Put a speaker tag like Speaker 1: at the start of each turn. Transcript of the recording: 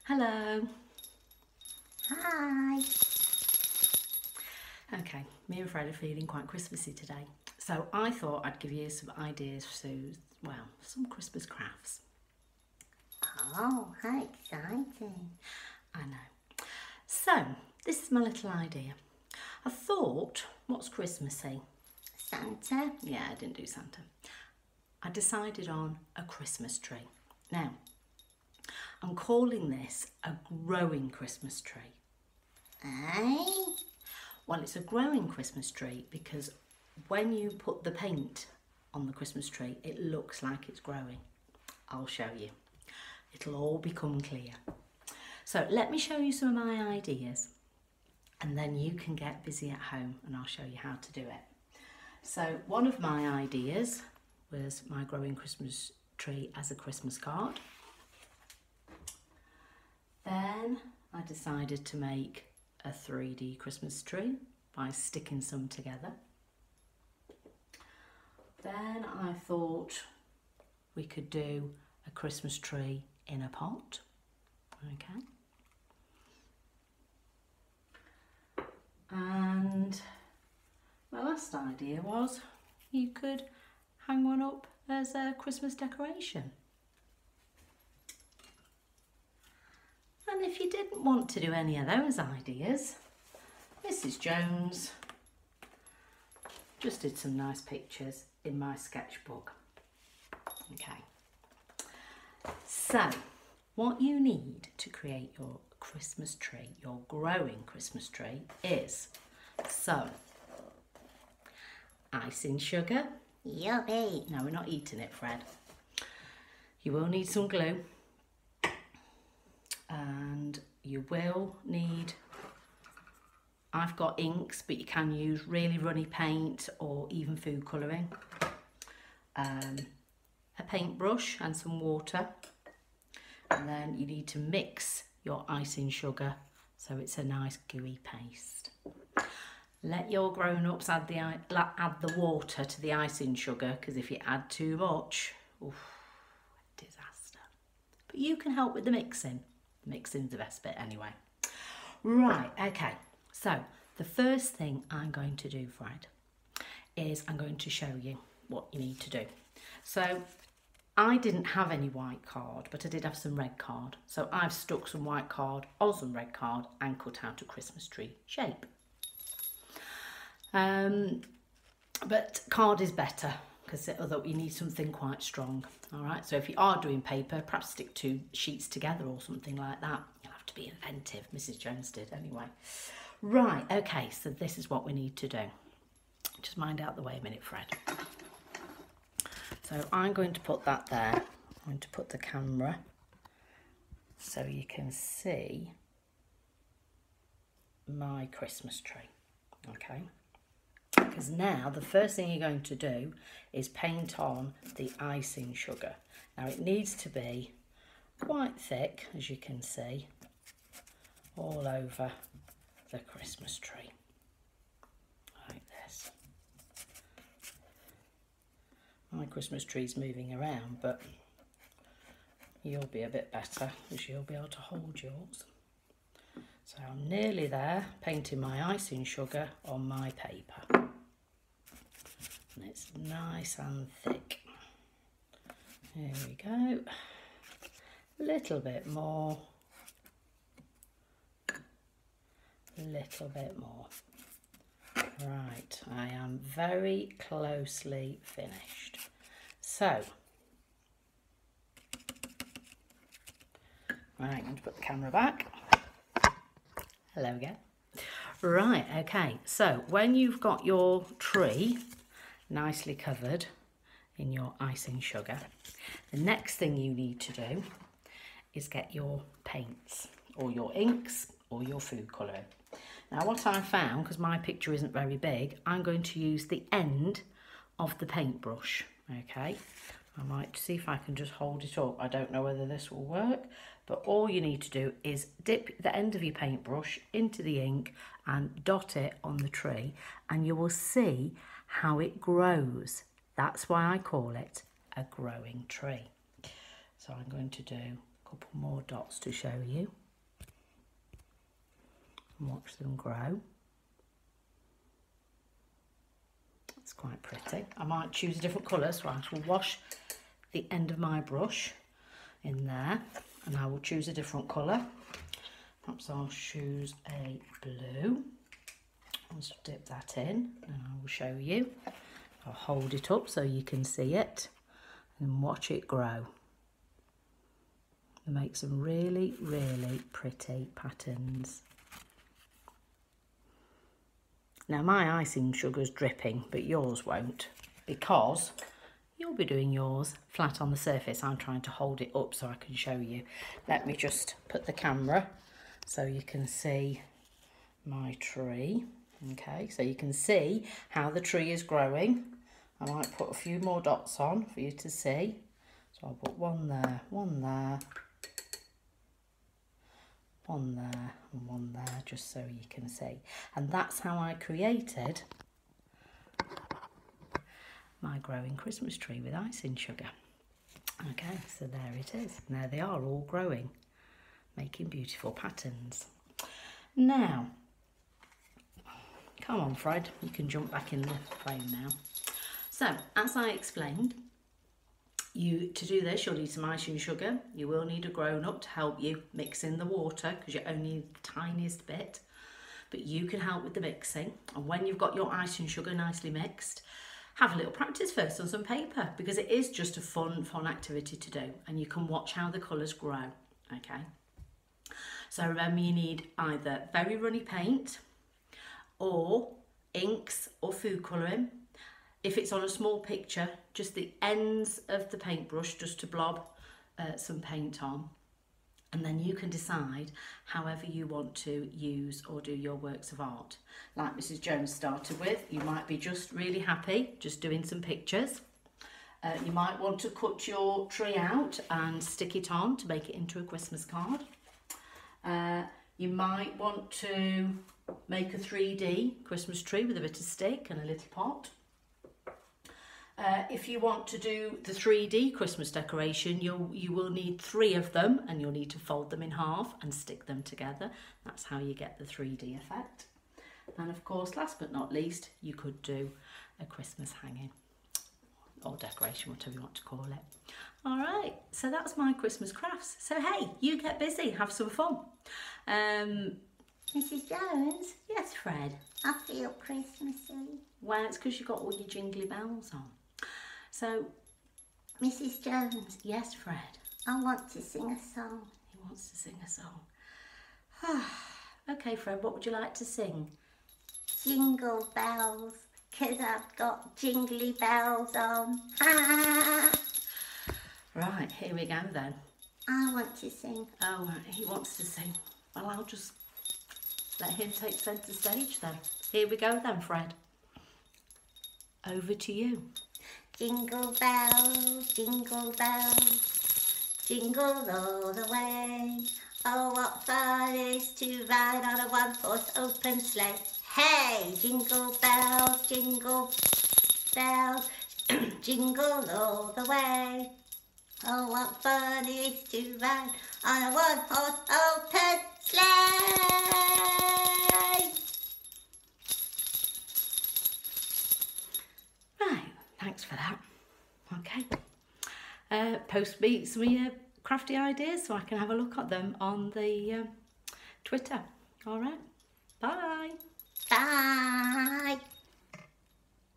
Speaker 1: Hello.
Speaker 2: Hi.
Speaker 1: Okay, me and Fred are feeling quite Christmassy today. So I thought I'd give you some ideas for, well, some Christmas crafts.
Speaker 2: Oh, how exciting.
Speaker 1: I know. So, this is my little idea. I thought, what's Christmassy?
Speaker 2: Santa?
Speaker 1: Yeah, I didn't do Santa. I decided on a Christmas tree. Now, I'm calling this a growing Christmas tree.
Speaker 2: Eh?
Speaker 1: Well, it's a growing Christmas tree because when you put the paint on the Christmas tree, it looks like it's growing. I'll show you. It'll all become clear. So let me show you some of my ideas and then you can get busy at home and I'll show you how to do it. So one of my ideas was my growing Christmas tree as a Christmas card. Then I decided to make a 3D Christmas tree by sticking some together. Then I thought we could do a Christmas tree in a pot. Okay. And my last idea was you could hang one up as a Christmas decoration. And if you didn't want to do any of those ideas, Mrs. Jones just did some nice pictures in my sketchbook. Okay. So, what you need to create your Christmas tree, your growing Christmas tree, is some icing sugar.
Speaker 2: Yummy.
Speaker 1: No, we're not eating it, Fred. You will need some glue. And you will need, I've got inks, but you can use really runny paint or even food colouring. A paintbrush and some water. And then you need to mix your icing sugar so it's a nice gooey paste. Let your grown-ups add the water to the icing sugar, because if you add too much, oof, disaster. But you can help with the mixing. The mixing's the best bit anyway. Right, okay. So the first thing I'm going to do, Fred, is I'm going to show you what you need to do. So I didn't have any white card, but I did have some red card. So I've stuck some white card on some red card and cut out a Christmas tree shape. But card is better because although you need something quite strong. All right, so if you are doing paper, perhaps stick 2 sheets together or something like that. You'll have to be inventive. Mrs. Jones did anyway. Right, okay, so this is what we need to do. Just mind out the way a minute, Fred. So I'm going to put that there. I'm going to put the camera so you can see my Christmas tree. Okay. Because now the first thing you're going to do is paint on the icing sugar. Now it needs to be quite thick, as you can see, all over the Christmas tree, like this. My Christmas tree's moving around, but you'll be a bit better as you'll be able to hold yours. So I'm nearly there, painting my icing sugar on my paper. And it's nice and thick. Here we go. A little bit more. A little bit more. Right, I am very closely finished. So, right, I'm going to put the camera back. Hello again. Right, okay, so when you've got your tree nicely covered in your icing sugar, the next thing you need to do is get your paints or your inks or your food colouring. Now what I found, because my picture isn't very big, I'm going to use the end of the paintbrush, okay? I might see if I can just hold it up. I don't know whether this will work, but all you need to do is dip the end of your paintbrush into the ink and dot it on the tree, and you will see how it grows. That's why I call it a growing tree. So I'm going to do couple more dots to show you. And watch them grow. It's quite pretty. I might choose a different colour, so I will wash the end of my brush in there and I will choose a different colour. Perhaps I'll choose a blue. I'll just dip that in and I will show you. I'll hold it up so you can see it and watch it grow. It makes some really, really pretty patterns. Now my icing sugar's dripping, but yours won't, because you'll be doing yours flat on the surface. I'm trying to hold it up so I can show you. Let me just put the camera so you can see my tree. Okay, so you can see how the tree is growing. I might put a few more dots on for you to see. So I'll put one there, one there, one there and one there, just so you can see. And that's how I created my growing Christmas tree with icing sugar. Okay, so there it is. Now they are all growing, making beautiful patterns. Now, come on Fred, you can jump back in the frame now. So, as I explained, to do this, you'll need some icing sugar. You will need a grown-up to help you mix in the water because you only need the tiniest bit. But you can help with the mixing. And when you've got your icing sugar nicely mixed, have a little practice first on some paper because it is just a fun activity to do. And you can watch how the colours grow, okay? So remember, you need either very runny paint or inks or food colouring. If it's on a small picture, just the ends of the paintbrush just to blob some paint on. And then you can decide however you want to use or do your works of art. Like Mrs. Jones started with, you might be just really happy just doing some pictures. You might want to cut your tree out and stick it on to make it into a Christmas card. You might want to make a 3D Christmas tree with a bit of stick and a little pot. If you want to do the 3D Christmas decoration, you will need 3 of them and you'll need to fold them in half and stick them together. That's how you get the 3D effect. And of course, last but not least, you could do a Christmas hanging or decoration, whatever you want to call it. All right, so that's my Christmas crafts. So hey, you get busy, have some fun.
Speaker 2: Mrs. Jones?
Speaker 1: Yes, Fred?
Speaker 2: I feel Christmassy.
Speaker 1: Well, it's because you've got all your jingly bells on. So,
Speaker 2: Mrs. Jones?
Speaker 1: Yes, Fred?
Speaker 2: I want to sing a song.
Speaker 1: He wants to sing a song. Okay, Fred, what would you like to sing?
Speaker 2: Jingle bells, 'cause I've got jingly bells on.
Speaker 1: Right, here we go then.
Speaker 2: I want to sing.
Speaker 1: Oh, right, he wants to sing. Well, I'll just let him take centre stage then. Here we go then, Fred. Over to you.
Speaker 2: Jingle bells, jingle all the way. Oh, what fun it is to ride on a one-horse open sleigh. Hey, jingle bells, jingle all the way. Oh, what fun it is to ride on a one-horse open sleigh.
Speaker 1: Right, thanks for that. Okay. Post me some of your crafty ideas so I can have a look at them on the Twitter. All right. Bye.
Speaker 2: Bye.